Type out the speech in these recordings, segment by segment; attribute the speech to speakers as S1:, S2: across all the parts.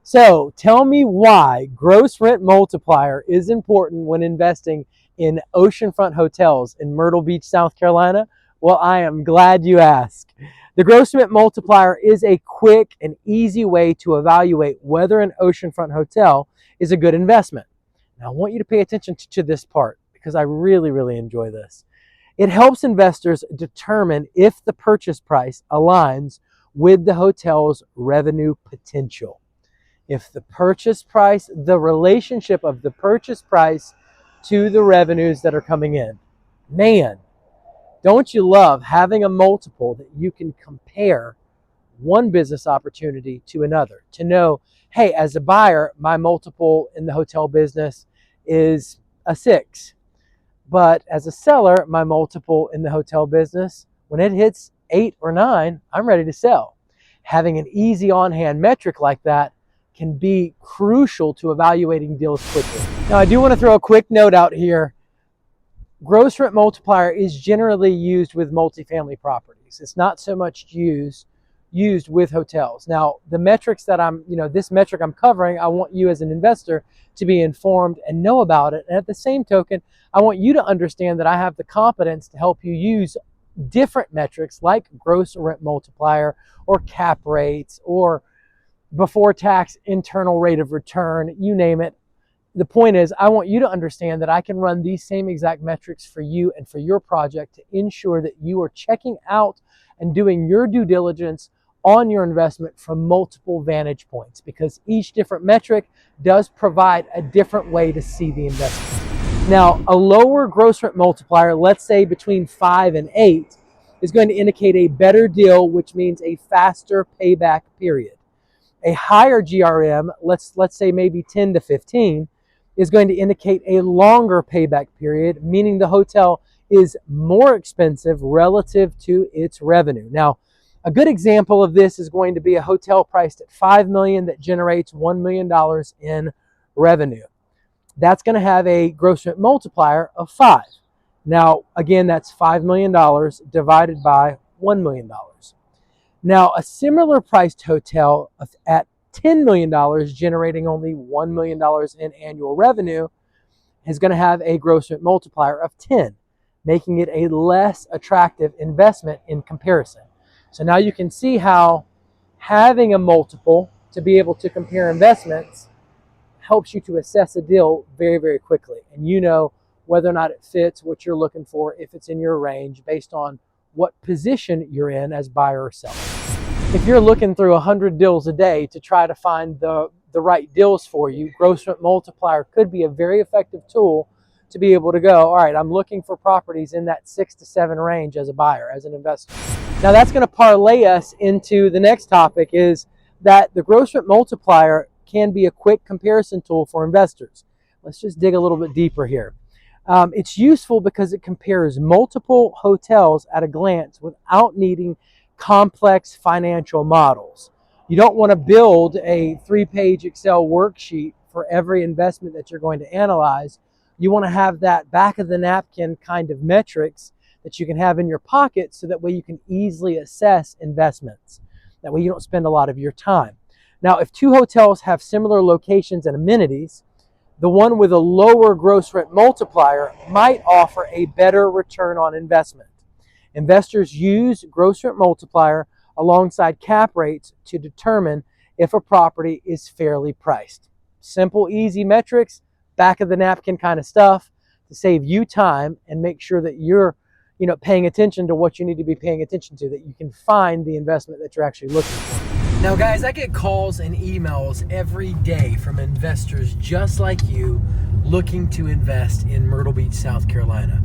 S1: So tell me why gross rent multiplier is important when investing in oceanfront hotels in Myrtle Beach, South Carolina. Well, I am glad you asked. The gross rent multiplier is a quick and easy way to evaluate whether an oceanfront hotel is a good investment. Now, I want you to pay attention to this part because I really enjoy this. It helps investors determine if the purchase price aligns with the hotel's revenue potential. If the purchase price, the relationship of the purchase price to the revenues that are coming in. Man, don't you love having a multiple that you can compare one business opportunity to another? To know, hey, as a buyer, my multiple in the hotel business is a 6. But as a seller, my multiple in the hotel business, when it hits 8 or 9, I'm ready to sell. Having an easy on-hand metric like that can be crucial to evaluating deals quickly. Now, I do want to throw a quick note out here. Gross rent multiplier is generally used with multifamily properties. It's not so much used with hotels. Now, the metrics that this metric I'm covering, I want you as an investor to be informed and know about it. And at the same token, I want you to understand that I have the competence to help you use different metrics like gross rent multiplier or cap rates or before tax internal rate of return, you name it. The point is, I want you to understand that I can run these same exact metrics for you and for your project to ensure that you are checking out and doing your due diligence on your investment from multiple vantage points, because each different metric does provide a different way to see the investment. Now, a lower gross rent multiplier, let's say between 5 and 8, is going to indicate a better deal, which means a faster payback period. A higher GRM, let's say maybe 10 to 15, is going to indicate a longer payback period, meaning the hotel is more expensive relative to its revenue. Now, a good example of this is going to be a hotel priced at $5 million that generates $1 million in revenue. That's going to have a gross rent multiplier of 5. Now, again, that's $5 million divided by $1 million. Now, a similar priced hotel at $10 million, generating only $1 million in annual revenue, is going to have a gross rent multiplier of 10, making it a less attractive investment in comparison. So now you can see how having a multiple to be able to compare investments helps you to assess a deal very quickly. And you know whether or not it fits what you're looking for, if it's in your range, based on what position you're in as buyer or seller. If you're looking through 100 deals a day to try to find the right deals for you, gross rent multiplier could be a very effective tool to be able to go, all right, I'm looking for properties in that 6 to 7 range as a buyer, as an investor. Now that's going to parlay us into the next topic, is that the gross rent multiplier can be a quick comparison tool for investors. Let's just dig a little bit deeper here. It's useful because it compares multiple hotels at a glance without needing complex financial models. You don't want to build a 3-page Excel worksheet for every investment that you're going to analyze. You want to have that back of the napkin kind of metrics that you can have in your pocket, so that way you can easily assess investments. That way you don't spend a lot of your time. Now, if 2 hotels have similar locations and amenities, the one with a lower gross rent multiplier might offer a better return on investment. Investors use gross rent multiplier alongside cap rates to determine if a property is fairly priced. Simple, easy metrics, back of the napkin kind of stuff to save you time and make sure that you're paying attention to what you need to be paying attention to, that you can find the investment that you're actually looking for. Now, guys, I get calls and emails every day from investors just like you looking to invest in Myrtle Beach, South Carolina.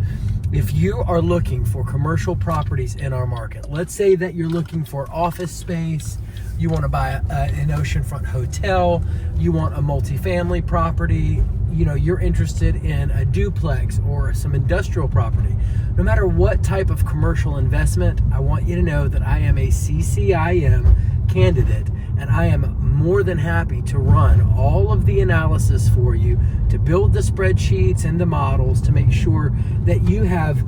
S1: If you are looking for commercial properties in our market, let's say that you're looking for office space, you want to buy an oceanfront hotel, you want a multifamily property, you're interested in a duplex or some industrial property. No matter what type of commercial investment, I want you to know that I am a CCIM candidate, and I am more than happy to run all of the analysis for you, to build the spreadsheets and the models to make sure that you have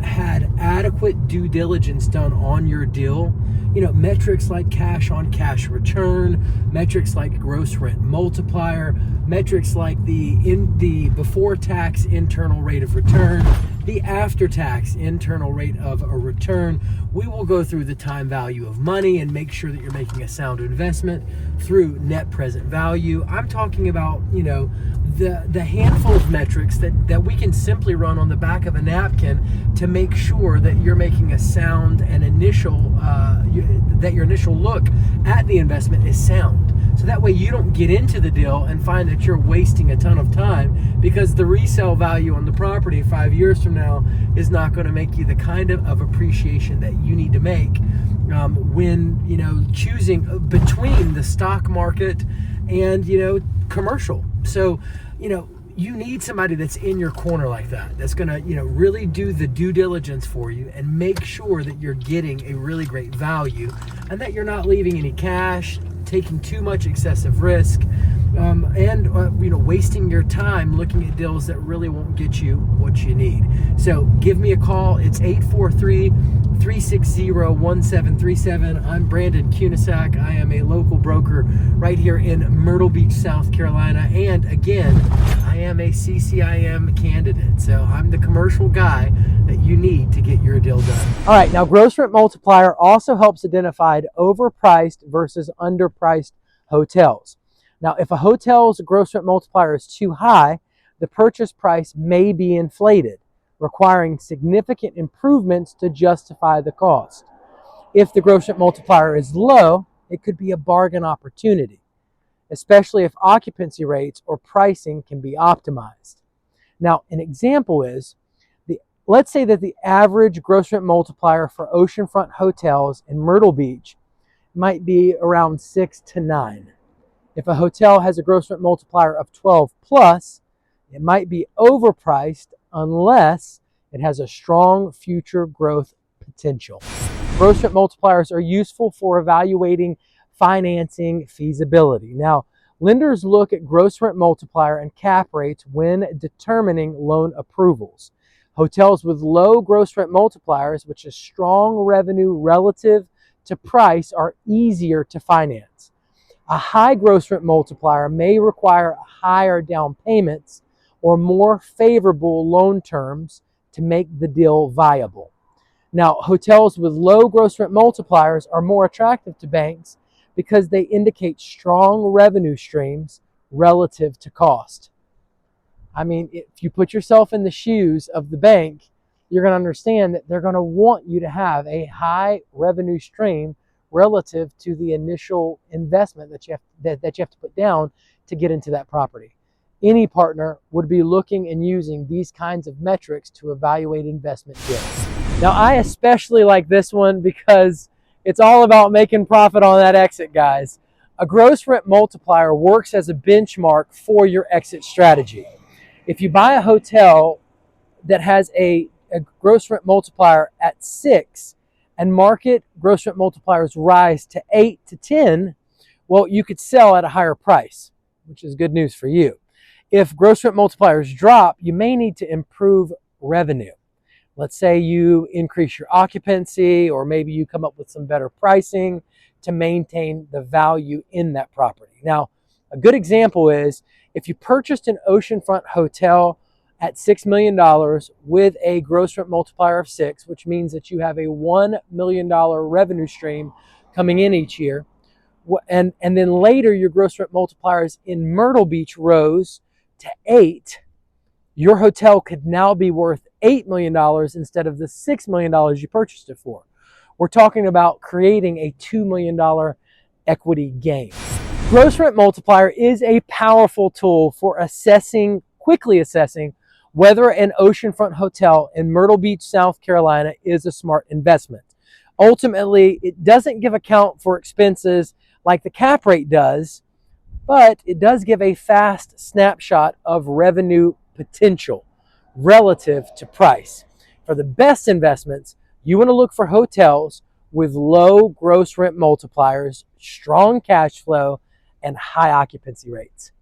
S1: had adequate due diligence done on your deal. You know, metrics like cash on cash return, metrics like gross rent multiplier, metrics like the before tax internal rate of return, the after tax internal rate of a return. We will go through the time value of money and make sure that you're making a sound investment through net present value. I'm talking about, you know, the handful of metrics that we can simply run on the back of a napkin to make sure that you're making a sound and that your initial look at the investment is sound. So that way you don't get into the deal and find that you're wasting a ton of time, because the resale value on the property 5 years from now is not going to make you the kind of appreciation that you need to make when, you know, choosing between the stock market and, you know, commercial. So, you know, you need somebody that's in your corner like that, that's going to, you know, really do the due diligence for you and make sure that you're getting a really great value and that you're not leaving any cash, taking too much excessive risk, and you know, wasting your time looking at deals that really won't get you what you need. So give me a call. It's 843-360-1737. I'm Brandon Kunasek. I am a local broker right here in Myrtle Beach, South Carolina. And again, I am a CCIM candidate. So I'm the commercial guy that you need to get your deal done. All right, now Gross Rent Multiplier also helps identify overpriced versus underpriced hotels. Now, if a hotel's gross rent multiplier is too high, the purchase price may be inflated, requiring significant improvements to justify the cost. If the gross rent multiplier is low, it could be a bargain opportunity, especially if occupancy rates or pricing can be optimized. Now, an example is, let's say that the average gross rent multiplier for oceanfront hotels in Myrtle Beach might be around 6 to 9. If a hotel has a gross rent multiplier of 12 plus, it might be overpriced unless it has a strong future growth potential. Gross rent multipliers are useful for evaluating financing feasibility. Now, lenders look at gross rent multiplier and cap rates when determining loan approvals. Hotels with low gross rent multipliers, which is strong revenue relative to price, are easier to finance. A high gross rent multiplier may require higher down payments or more favorable loan terms to make the deal viable. Now, hotels with low gross rent multipliers are more attractive to banks because they indicate strong revenue streams relative to cost. I mean, if you put yourself in the shoes of the bank, you're going to understand that they're going to want you to have a high revenue stream relative to the initial investment that you have to put down to get into that property. Any partner would be looking and using these kinds of metrics to evaluate investment deals. Now, I especially like this one because it's all about making profit on that exit, guys. A gross rent multiplier works as a benchmark for your exit strategy. If you buy a hotel that has a gross rent multiplier at 6 and market gross rent multipliers rise to 8 to 10, well, you could sell at a higher price, which is good news for you. If gross rent multipliers drop, you may need to improve revenue. Let's say you increase your occupancy, or maybe you come up with some better pricing to maintain the value in that property. Now, a good example is if you purchased an oceanfront hotel at $6 million with a gross rent multiplier of 6, which means that you have a $1 million revenue stream coming in each year, and then later your gross rent multipliers in Myrtle Beach rose to 8, your hotel could now be worth $8 million instead of the $6 million you purchased it for. We're talking about creating a $2 million equity gain. Gross rent multiplier is a powerful tool for quickly assessing whether an oceanfront hotel in Myrtle Beach, South Carolina is a smart investment. Ultimately, it doesn't give account for expenses like the cap rate does, but it does give a fast snapshot of revenue potential relative to price. For the best investments, you want to look for hotels with low gross rent multipliers, strong cash flow, and high occupancy rates.